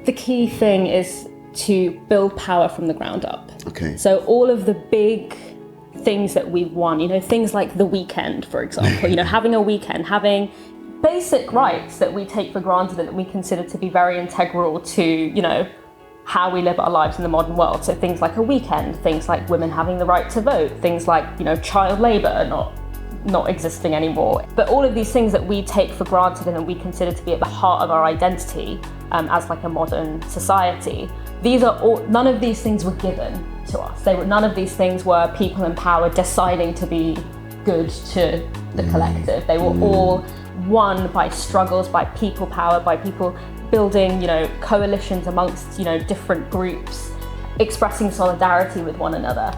the key thing is to build power from the ground up. Okay. So all of the big things that we've won, things like the weekend, for example, having a weekend, having basic rights that we take for granted and that we consider to be very integral to, how we live our lives in the modern world. So things like a weekend, things like women having the right to vote, things like, child labor not existing anymore. But all of these things that we take for granted and that we consider to be at the heart of our identity as like a modern society, none of these things were given to us. None of these things were people in power deciding to be good to the collective. They were all won by struggles, by people power, by people building, coalitions amongst, different groups, expressing solidarity with one another,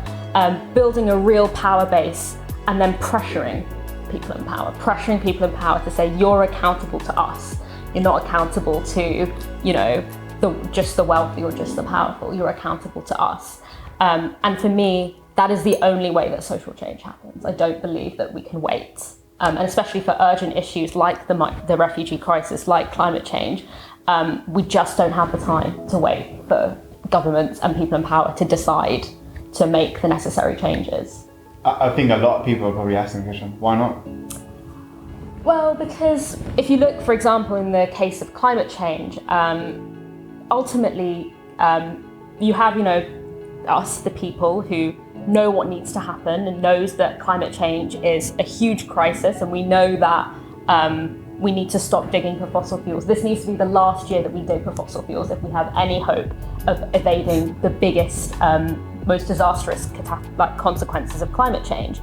building a real power base, and then pressuring people in power to say, you're accountable to us. You're not accountable to, just the wealthy or just the powerful. You're accountable to us. And for me, that is the only way that social change happens. I don't believe that we can wait. And especially for urgent issues like the refugee crisis, like climate change, we just don't have the time to wait for governments and people in power to decide to make the necessary changes. I think a lot of people are probably asking the question, why not? Well, because if you look, for example, in the case of climate change, ultimately you have, us, the people who know what needs to happen and knows that climate change is a huge crisis, and we know that we need to stop digging for fossil fuels. This needs to be the last year that we dig for fossil fuels if we have any hope of evading the biggest, most disastrous consequences of climate change.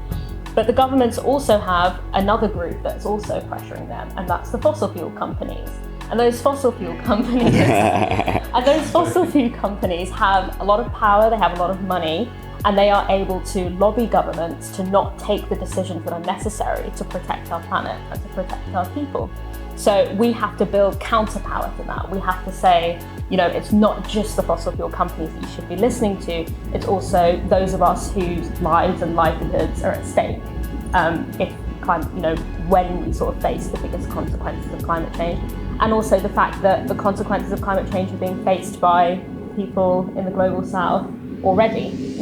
But the governments also have another group that's also pressuring them, and that's the fossil fuel companies. And those fossil fuel companies have a lot of power, they have a lot of money, and they are able to lobby governments to not take the decisions that are necessary to protect our planet and to protect our people. So we have to build counterpower to that. We have to say, it's not just the fossil fuel companies that you should be listening to, it's also those of us whose lives and livelihoods are at stake when we sort of face the biggest consequences of climate change. And also the fact that the consequences of climate change are being faced by people in the global south already,